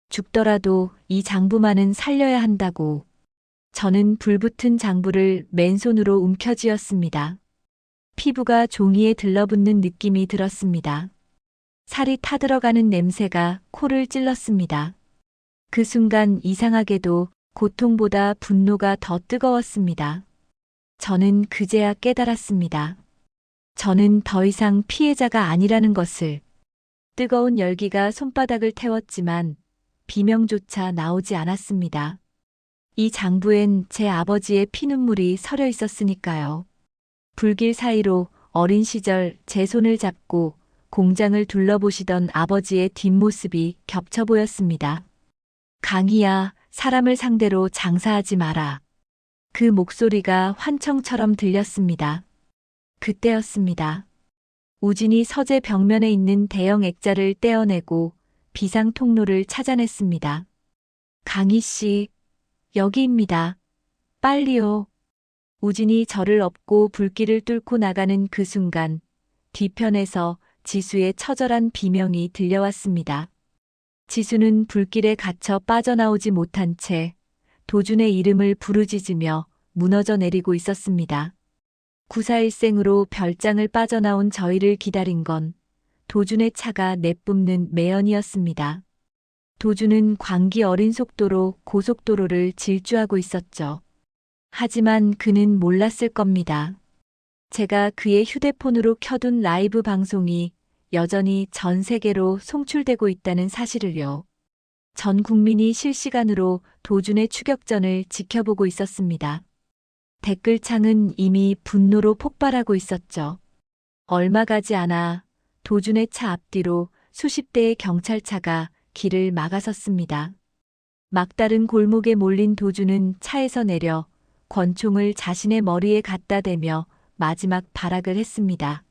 죽더라도 이 장부만은 살려야 한다고. 저는 불붙은 장부를 맨손으로 움켜쥐었습니다. 피부가 종이에 들러붙는 느낌이 들었습니다. 살이 타들어가는 냄새가 코를 찔렀습니다. 그 순간 이상하게도 고통보다 분노가 더 뜨거웠습니다. 저는 그제야 깨달았습니다. 저는 더 이상 피해자가 아니라는 것을. 뜨거운 열기가 손바닥을 태웠지만 비명조차 나오지 않았습니다. 이 장부엔 제 아버지의 피눈물이 서려 있었으니까요. 불길 사이로 어린 시절 제 손을 잡고 공장을 둘러보시던 아버지의 뒷모습이 겹쳐 보였습니다. 강희야, 사람을 상대로 장사하지 마라. 그 목소리가 환청처럼 들렸습니다. 그때였습니다. 우진이 서재 벽면에 있는 대형 액자를 떼어내고 비상 통로를 찾아냈습니다. 강희 씨, 여기입니다. 빨리요. 우진이 저를 업고 불길을 뚫고 나가는 그 순간 뒤편에서 지수의 처절한 비명이 들려왔습니다. 지수는 불길에 갇혀 빠져나오지 못한 채 도준의 이름을 부르짖으며 무너져 내리고 있었습니다. 구사일생으로 별장을 빠져나온 저희를 기다린 건 도준의 차가 내뿜는 매연이었습니다. 도준은 광기 어린 속도로 고속도로를 질주하고 있었죠. 하지만 그는 몰랐을 겁니다. 제가 그의 휴대폰으로 켜둔 라이브 방송이 여전히 전 세계로 송출되고 있다는 사실을요. 전 국민이 실시간으로 도준의 추격전을 지켜보고 있었습니다. 댓글창은 이미 분노로 폭발하고 있었죠. 얼마 가지 않아 도준의 차 앞뒤로 수십 대의 경찰차가 길을 막아섰습니다. 막다른 골목에 몰린 도준은 차에서 내려 권총을 자신의 머리에 갖다 대며 마지막 발악을 했습니다.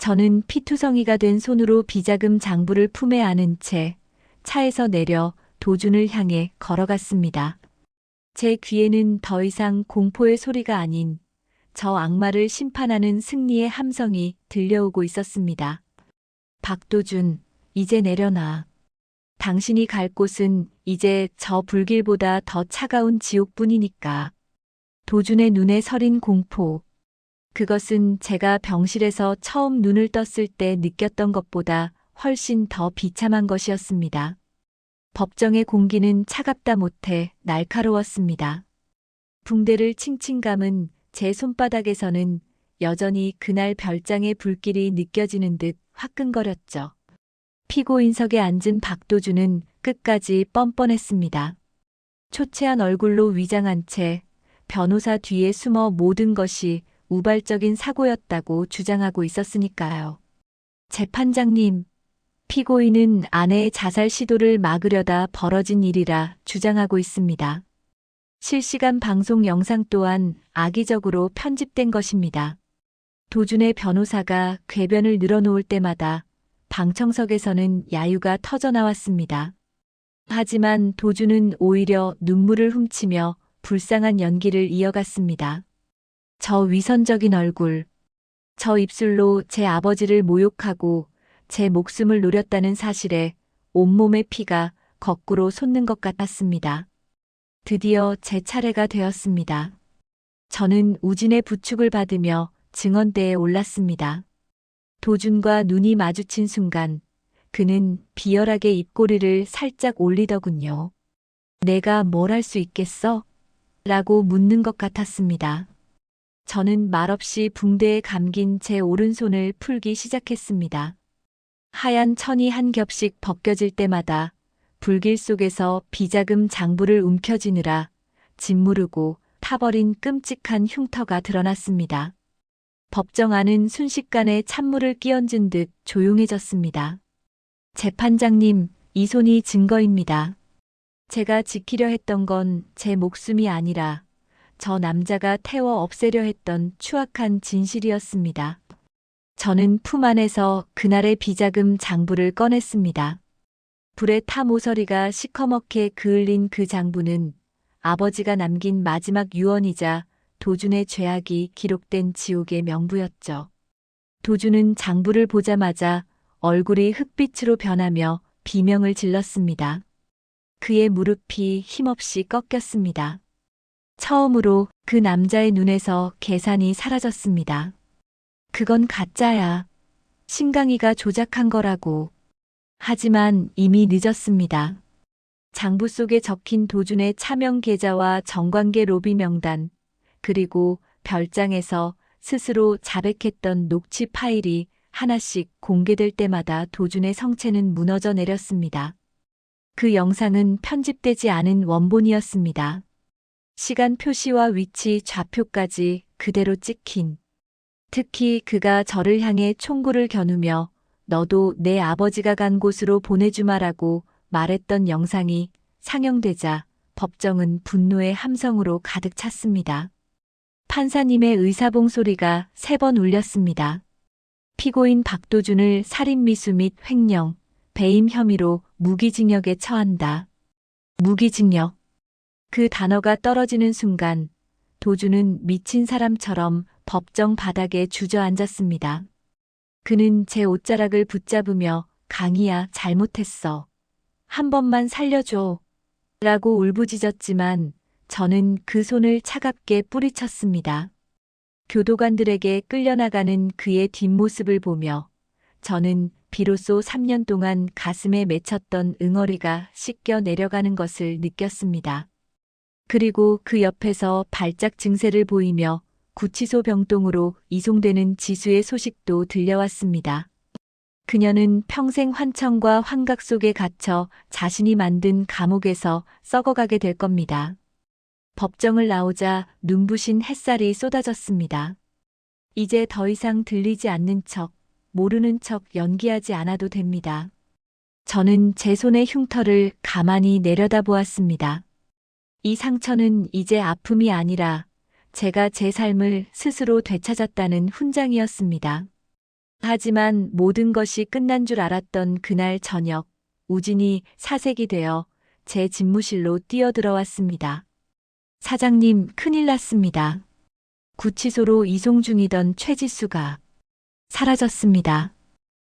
저는 피투성이가 된 손으로 비자금 장부를 품에 안은 채 차에서 내려 도준을 향해 걸어갔습니다. 제 귀에는 더 이상 공포의 소리가 아닌 저 악마를 심판하는 승리의 함성이 들려오고 있었습니다. 박도준, 이제 내려놔. 당신이 갈 곳은 이제 저 불길보다 더 차가운 지옥뿐이니까. 도준의 눈에 서린 공포. 그것은 제가 병실에서 처음 눈을 떴을 때 느꼈던 것보다 훨씬 더 비참한 것이었습니다. 법정의 공기는 차갑다 못해 날카로웠습니다. 붕대를 칭칭 감은 제 손바닥에서는 여전히 그날 별장의 불길이 느껴지는 듯 화끈거렸죠. 피고인석에 앉은 박도준은 끝까지 뻔뻔했습니다. 초췌한 얼굴로 위장한 채 변호사 뒤에 숨어 모든 것이 우발적인 사고였다고 주장하고 있었으니까요. 재판장님, 피고인은 아내의 자살 시도를 막으려다 벌어진 일이라 주장하고 있습니다. 실시간 방송 영상 또한 악의적으로 편집된 것입니다. 도준의 변호사가 궤변을 늘어놓을 때마다 방청석에서는 야유가 터져나왔습니다. 하지만 도준은 오히려 눈물을 훔치며 불쌍한 연기를 이어갔습니다. 저 위선적인 얼굴, 저 입술로 제 아버지를 모욕하고 제 목숨을 노렸다는 사실에 온몸의 피가 거꾸로 솟는 것 같았습니다. 드디어 제 차례가 되었습니다. 저는 우진의 부축을 받으며 증언대에 올랐습니다. 도준과 눈이 마주친 순간 그는 비열하게 입꼬리를 살짝 올리더군요. 내가 뭘 할 수 있겠어? 라고 묻는 것 같았습니다. 저는 말없이 붕대에 감긴 제 오른손을 풀기 시작했습니다. 하얀 천이 한 겹씩 벗겨질 때마다 불길 속에서 비자금 장부를 움켜쥐느라 짓무르고 타버린 끔찍한 흉터가 드러났습니다. 법정 안은 순식간에 찬물을 끼얹은 듯 조용해졌습니다. 재판장님, 이 손이 증거입니다. 제가 지키려 했던 건 제 목숨이 아니라 저 남자가 태워 없애려 했던 추악한 진실이었습니다. 저는 품 안에서 그날의 비자금 장부를 꺼냈습니다. 불에 타 모서리가 시커멓게 그을린 그 장부는 아버지가 남긴 마지막 유언이자 도준의 죄악이 기록된 지옥의 명부였죠. 도준은 장부를 보자마자 얼굴이 흑빛으로 변하며 비명을 질렀습니다. 그의 무릎이 힘없이 꺾였습니다. 처음으로 그 남자의 눈에서 계산이 사라졌습니다. 그건 가짜야. 신강이가 조작한 거라고. 하지만 이미 늦었습니다. 장부 속에 적힌 도준의 차명 계좌와 정관계 로비 명단, 그리고 별장에서 스스로 자백했던 녹취 파일이 하나씩 공개될 때마다 도준의 성체는 무너져 내렸습니다. 그 영상은 편집되지 않은 원본이었습니다. 시간 표시와 위치 좌표까지 그대로 찍힌. 특히 그가 저를 향해 총구를 겨누며 너도 내 아버지가 간 곳으로 보내주마라고 말했던 영상이 상영되자 법정은 분노의 함성으로 가득 찼습니다. 판사님의 의사봉 소리가 3번 울렸습니다. 피고인 박도준을 살인미수 및 횡령, 배임 혐의로 무기징역에 처한다. 무기징역. 그 단어가 떨어지는 순간 도준은 미친 사람처럼 법정 바닥에 주저앉았습니다. 그는 제 옷자락을 붙잡으며 강희야, 잘못했어. 한 번만 살려줘. 라고 울부짖었지만 저는 그 손을 차갑게 뿌리쳤습니다. 교도관들에게 끌려나가는 그의 뒷모습을 보며 저는 비로소 3년 동안 가슴에 맺혔던 응어리가 씻겨 내려가는 것을 느꼈습니다. 그리고 그 옆에서 발작 증세를 보이며 구치소 병동으로 이송되는 지수의 소식도 들려왔습니다. 그녀는 평생 환청과 환각 속에 갇혀 자신이 만든 감옥에서 썩어가게 될 겁니다. 법정을 나오자 눈부신 햇살이 쏟아졌습니다. 이제 더 이상 들리지 않는 척, 모르는 척 연기하지 않아도 됩니다. 저는 제 손의 흉터를 가만히 내려다보았습니다. 이 상처는 이제 아픔이 아니라 제가 제 삶을 스스로 되찾았다는 훈장이었습니다. 하지만 모든 것이 끝난 줄 알았던 그날 저녁, 우진이 사색이 되어 제 집무실로 뛰어들어왔습니다. 사장님, 큰일 났습니다. 구치소로 이송 중이던 최지수가 사라졌습니다.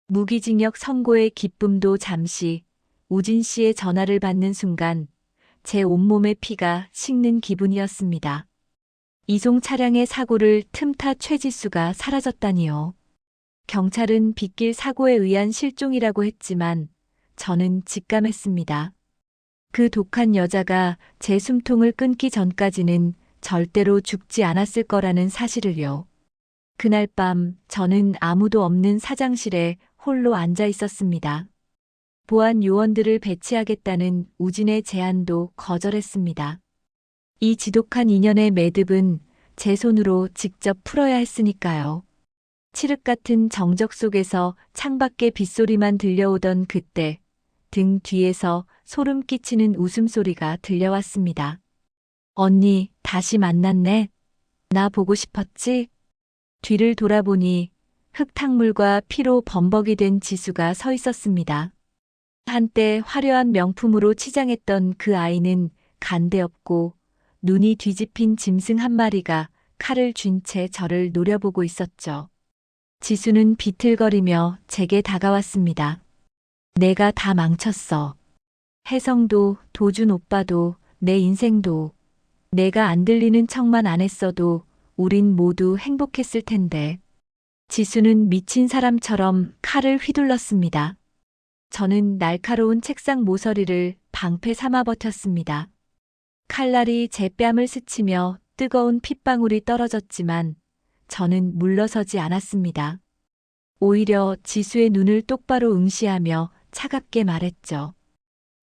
무기징역 선고의 기쁨도 잠시 우진 씨의 전화를 받는 순간 제 온몸의 피가 식는 기분이었습니다. 이송 차량의 사고를 틈타 최지수가 사라졌다니요. 경찰은 빗길 사고에 의한 실종이라고 했지만 저는 직감했습니다. 그 독한 여자가 제 숨통을 끊기 전까지는 절대로 죽지 않았을 거라는 사실을요. 그날 밤 저는 아무도 없는 사장실에 홀로 앉아 있었습니다. 보안 요원들을 배치하겠다는 우진의 제안도 거절했습니다. 이 지독한 인연의 매듭은 제 손으로 직접 풀어야 했으니까요. 칠흑 같은 정적 속에서 창밖에 빗소리만 들려오던 그때 등 뒤에서 소름 끼치는 웃음소리가 들려왔습니다. 언니, 다시 만났네. 나 보고 싶었지? 뒤를 돌아보니 흙탕물과 피로 범벅이 된 지수가 서 있었습니다. 한때 화려한 명품으로 치장했던 그 아이는 간대없고 눈이 뒤집힌 짐승 한 마리가 칼을 쥔 채 저를 노려보고 있었죠. 지수는 비틀거리며 제게 다가왔습니다. 내가 다 망쳤어. 혜성도, 도준 오빠도, 내 인생도. 내가 안 들리는 척만 안 했어도 우린 모두 행복했을 텐데. 지수는 미친 사람처럼 칼을 휘둘렀습니다. 저는 날카로운 책상 모서리를 방패 삼아 버텼습니다. 칼날이 제 뺨을 스치며 뜨거운 핏방울이 떨어졌지만 저는 물러서지 않았습니다. 오히려 지수의 눈을 똑바로 응시하며 차갑게 말했죠.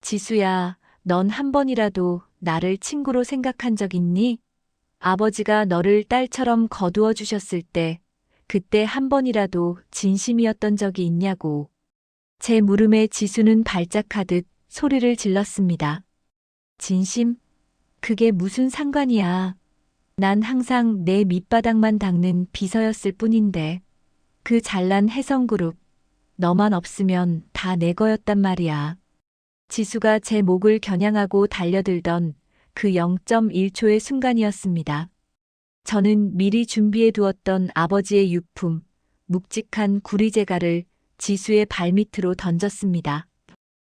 지수야, 넌 한 번이라도 나를 친구로 생각한 적 있니? 아버지가 너를 딸처럼 거두어 주셨을 때 그때 한 번이라도 진심이었던 적이 있냐고. 제 물음에 지수는 발작하듯 소리를 질렀습니다. 진심? 그게 무슨 상관이야. 난 항상 내 밑바닥만 닦는 비서였을 뿐인데. 그 잘난 혜성그룹, 너만 없으면 다 내 거였단 말이야. 지수가 제 목을 겨냥하고 달려들던 그 0.1초의 순간이었습니다. 저는 미리 준비해 두었던 아버지의 유품, 묵직한 구리제갈을 지수의 발밑으로 던졌습니다.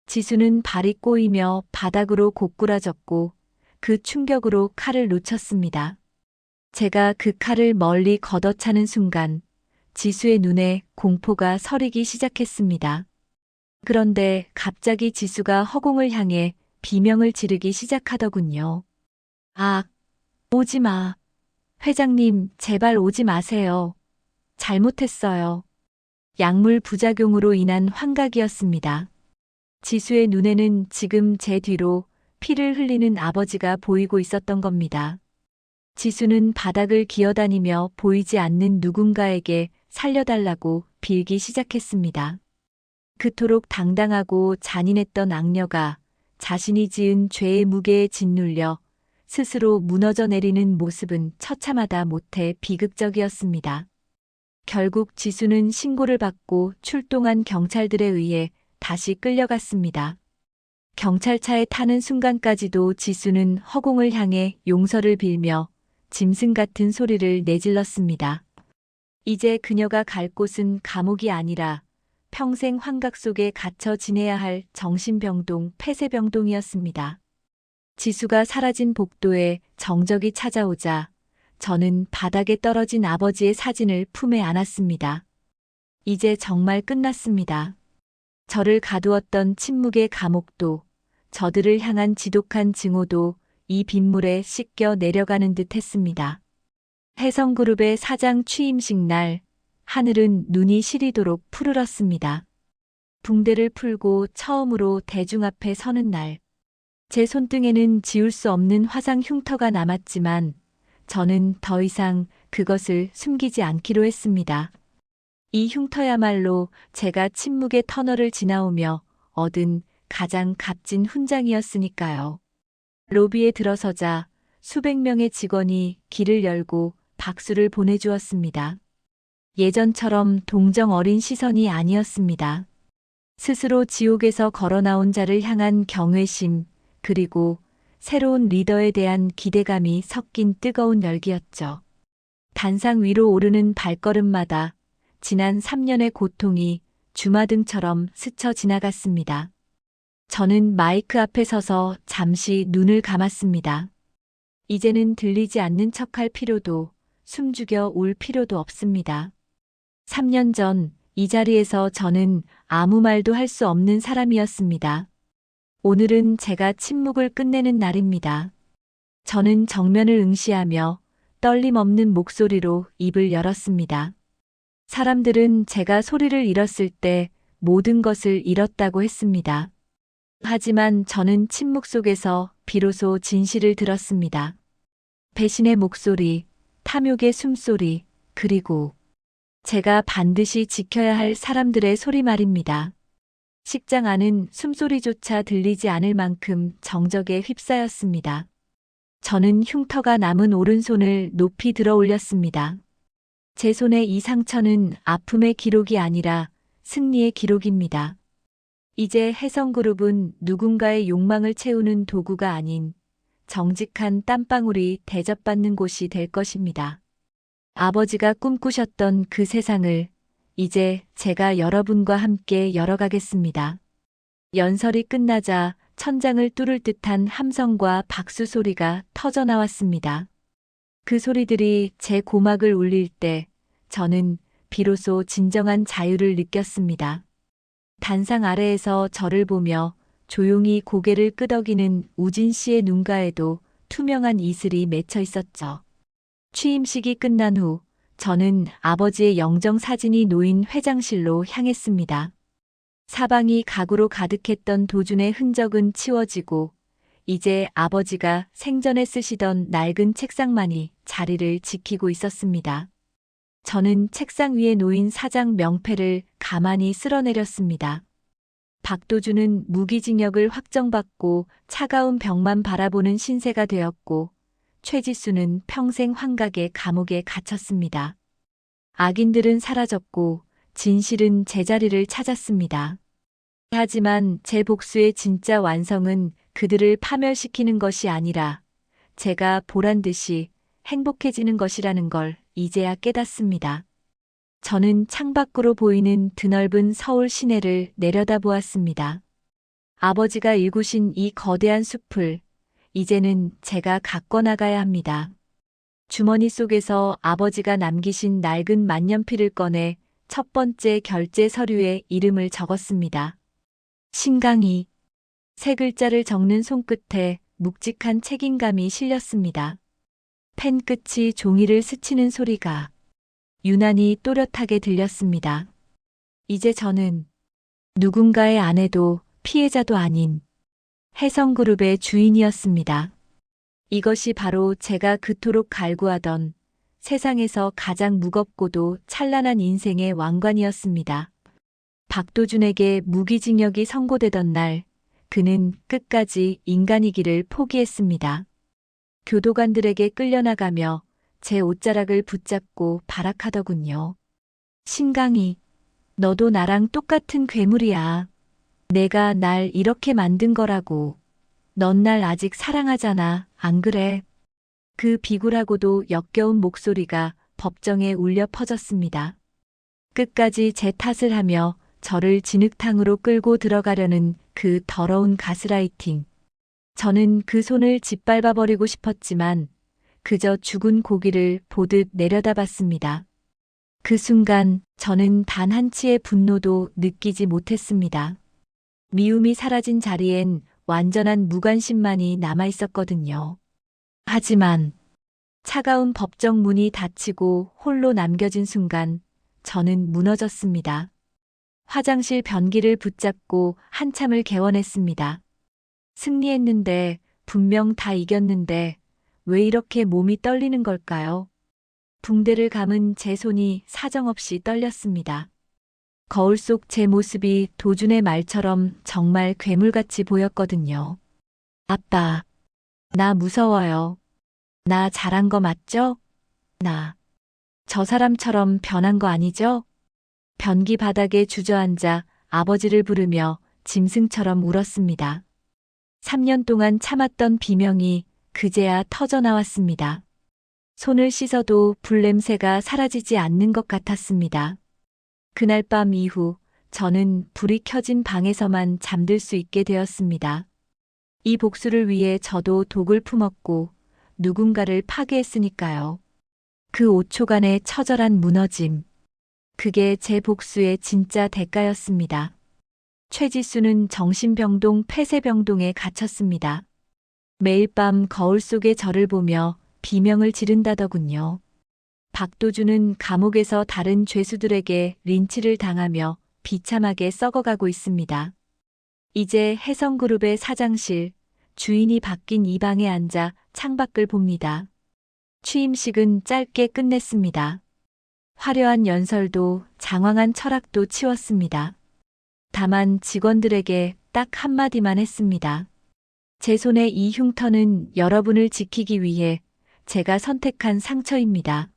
지수는 발이 꼬이며 바닥으로 고꾸라졌고 그 충격으로 칼을 놓쳤습니다. 제가 그 칼을 멀리 걷어차는 순간 지수의 눈에 공포가 서리기 시작했습니다. 그런데 갑자기 지수가 허공을 향해 비명을 지르기 시작하더군요. 아, 오지 마. 회장님, 제발 오지 마세요. 잘못했어요. 약물 부작용으로 인한 환각이었습니다. 지수의 눈에는 지금 제 뒤로 피를 흘리는 아버지가 보이고 있었던 겁니다. 지수는 바닥을 기어다니며 보이지 않는 누군가에게 살려달라고 빌기 시작했습니다. 그토록 당당하고 잔인했던 악녀가 자신이 지은 죄의 무게에 짓눌려 스스로 무너져 내리는 모습은 처참하다 못해 비극적이었습니다. 결국 지수는 신고를 받고 출동한 경찰들에 의해 다시 끌려갔습니다. 경찰차에 타는 순간까지도 지수는 허공을 향해 용서를 빌며 짐승 같은 소리를 내질렀습니다. 이제 그녀가 갈 곳은 감옥이 아니라 평생 환각 속에 갇혀 지내야 할 정신병동, 폐쇄병동이었습니다. 지수가 사라진 복도에 정적이 찾아오자 저는 바닥에 떨어진 아버지의 사진을 품에 안았습니다. 이제 정말 끝났습니다. 저를 가두었던 침묵의 감옥도, 저들을 향한 지독한 증오도 이 빗물에 씻겨 내려가는 듯 했습니다. 혜성그룹의 사장 취임식 날, 하늘은 눈이 시리도록 푸르렀습니다. 붕대를 풀고 처음으로 대중 앞에 서는 날, 제 손등에는 지울 수 없는 화상 흉터가 남았지만 저는 더 이상 그것을 숨기지 않기로 했습니다. 이 흉터야말로 제가 침묵의 터널을 지나오며 얻은 가장 값진 훈장이었으니까요. 로비에 들어서자 수백 명의 직원이 길을 열고 박수를 보내주었습니다. 예전처럼 동정 어린 시선이 아니었습니다. 스스로 지옥에서 걸어 나온 자를 향한 경외심, 그리고 새로운 리더에 대한 기대감이 섞인 뜨거운 열기였죠. 단상 위로 오르는 발걸음마다 지난 3년의 고통이 주마등처럼 스쳐 지나갔습니다. 저는 마이크 앞에 서서 잠시 눈을 감았습니다. 이제는 들리지 않는 척할 필요도, 숨죽여 울 필요도 없습니다. 3년 전 이 자리에서 저는 아무 말도 할 수 없는 사람이었습니다. 오늘은 제가 침묵을 끝내는 날입니다. 저는 정면을 응시하며 떨림 없는 목소리로 입을 열었습니다. 사람들은 제가 소리를 잃었을 때 모든 것을 잃었다고 했습니다. 하지만 저는 침묵 속에서 비로소 진실을 들었습니다. 배신의 목소리, 탐욕의 숨소리, 그리고 제가 반드시 지켜야 할 사람들의 소리 말입니다. 식장 안은 숨소리조차 들리지 않을 만큼 정적에 휩싸였습니다. 저는 흉터가 남은 오른손을 높이 들어 올렸습니다. 제 손의 이 상처는 아픔의 기록이 아니라 승리의 기록입니다. 이제 혜성그룹은 누군가의 욕망을 채우는 도구가 아닌 정직한 땀방울이 대접받는 곳이 될 것입니다. 아버지가 꿈꾸셨던 그 세상을 이제 제가 여러분과 함께 열어가겠습니다. 연설이 끝나자 천장을 뚫을 듯한 함성과 박수 소리가 터져 나왔습니다. 그 소리들이 제 고막을 울릴 때 저는 비로소 진정한 자유를 느꼈습니다. 단상 아래에서 저를 보며 조용히 고개를 끄덕이는 우진 씨의 눈가에도 투명한 이슬이 맺혀 있었죠. 취임식이 끝난 후 저는 아버지의 영정 사진이 놓인 회장실로 향했습니다. 사방이 가구로 가득했던 도준의 흔적은 치워지고 이제 아버지가 생전에 쓰시던 낡은 책상만이 자리를 지키고 있었습니다. 저는 책상 위에 놓인 사장 명패를 가만히 쓸어내렸습니다. 박도준은 무기징역을 확정받고 차가운 벽만 바라보는 신세가 되었고 최지수는 평생 환각의 감옥에 갇혔습니다. 악인들은 사라졌고 진실은 제자리를 찾았습니다. 하지만 제 복수의 진짜 완성은 그들을 파멸시키는 것이 아니라 제가 보란 듯이 행복해지는 것이라는 걸 이제야 깨닫습니다. 저는 창밖으로 보이는 드넓은 서울 시내를 내려다보았습니다. 아버지가 일구신 이 거대한 숲을 이제는 제가 가꿔 나가야 합니다. 주머니 속에서 아버지가 남기신 낡은 만년필을 꺼내 첫 번째 결제 서류에 이름을 적었습니다. 신강희. 세 글자를 적는 손끝에 묵직한 책임감이 실렸습니다. 펜 끝이 종이를 스치는 소리가 유난히 또렷하게 들렸습니다. 이제 저는 누군가의 아내도 피해자도 아닌 혜성그룹의 주인이었습니다. 이것이 바로 제가 그토록 갈구하던 세상에서 가장 무겁고도 찬란한 인생의 왕관이었습니다. 박도준에게 무기징역이 선고되던 날, 그는 끝까지 인간이기를 포기했습니다. 교도관들에게 끌려나가며 제 옷자락을 붙잡고 발악하더군요. 신강희, 너도 나랑 똑같은 괴물이야. 내가 날 이렇게 만든 거라고. 넌 날 아직 사랑하잖아, 안 그래? 그 비굴하고도 역겨운 목소리가 법정에 울려 퍼졌습니다. 끝까지 제 탓을 하며 저를 진흙탕으로 끌고 들어가려는 그 더러운 가스라이팅. 저는 그 손을 짓밟아버리고 싶었지만 그저 죽은 고기를 보듯 내려다봤습니다. 그 순간 저는 단 한치의 분노도 느끼지 못했습니다. 미움이 사라진 자리엔 완전한 무관심만이 남아있었거든요. 하지만 차가운 법정 문이 닫히고 홀로 남겨진 순간 저는 무너졌습니다. 화장실 변기를 붙잡고 한참을 개원했습니다. 승리했는데, 분명 다 이겼는데 왜 이렇게 몸이 떨리는 걸까요? 붕대를 감은 제 손이 사정없이 떨렸습니다. 거울 속 제 모습이 도준의 말처럼 정말 괴물같이 보였거든요. 아빠, 나 무서워요. 나 잘한 거 맞죠? 나 저 사람처럼 변한 거 아니죠? 변기 바닥에 주저앉아 아버지를 부르며 짐승처럼 울었습니다. 3년 동안 참았던 비명이 그제야 터져 나왔습니다. 손을 씻어도 불냄새가 사라지지 않는 것 같았습니다. 그날 밤 이후 저는 불이 켜진 방에서만 잠들 수 있게 되었습니다. 이 복수를 위해 저도 독을 품었고 누군가를 파괴했으니까요. 그 5초간의 처절한 무너짐. 그게 제 복수의 진짜 대가였습니다. 최지수는 정신병동 폐쇄병동에 갇혔습니다. 매일 밤 거울 속에 저를 보며 비명을 지른다더군요. 박도준은 감옥에서 다른 죄수들에게 린치를 당하며 비참하게 썩어가고 있습니다. 이제 혜성그룹의 사장실, 주인이 바뀐 이 방에 앉아 창밖을 봅니다. 취임식은 짧게 끝냈습니다. 화려한 연설도 장황한 철학도 치웠습니다. 다만 직원들에게 딱 한마디만 했습니다. 제 손의 이 흉터는 여러분을 지키기 위해 제가 선택한 상처입니다.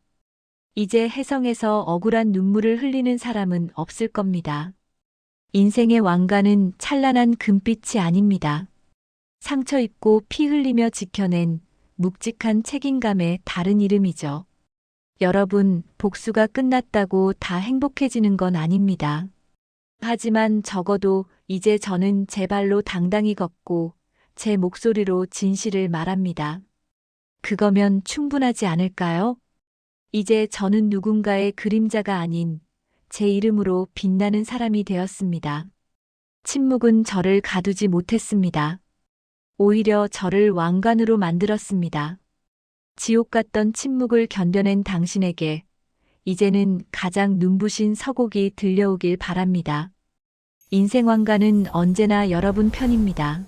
이제 혜성에서 억울한 눈물을 흘리는 사람은 없을 겁니다. 인생의 왕관은 찬란한 금빛이 아닙니다. 상처 입고 피 흘리며 지켜낸 묵직한 책임감의 다른 이름이죠. 여러분, 복수가 끝났다고 다 행복해지는 건 아닙니다. 하지만 적어도 이제 저는 제 발로 당당히 걷고 제 목소리로 진실을 말합니다. 그거면 충분하지 않을까요? 이제 저는 누군가의 그림자가 아닌 제 이름으로 빛나는 사람이 되었습니다. 침묵은 저를 가두지 못했습니다. 오히려 저를 왕관으로 만들었습니다. 지옥 같던 침묵을 견뎌낸 당신에게 이제는 가장 눈부신 서곡이 들려오길 바랍니다. 인생 왕관은 언제나 여러분 편입니다.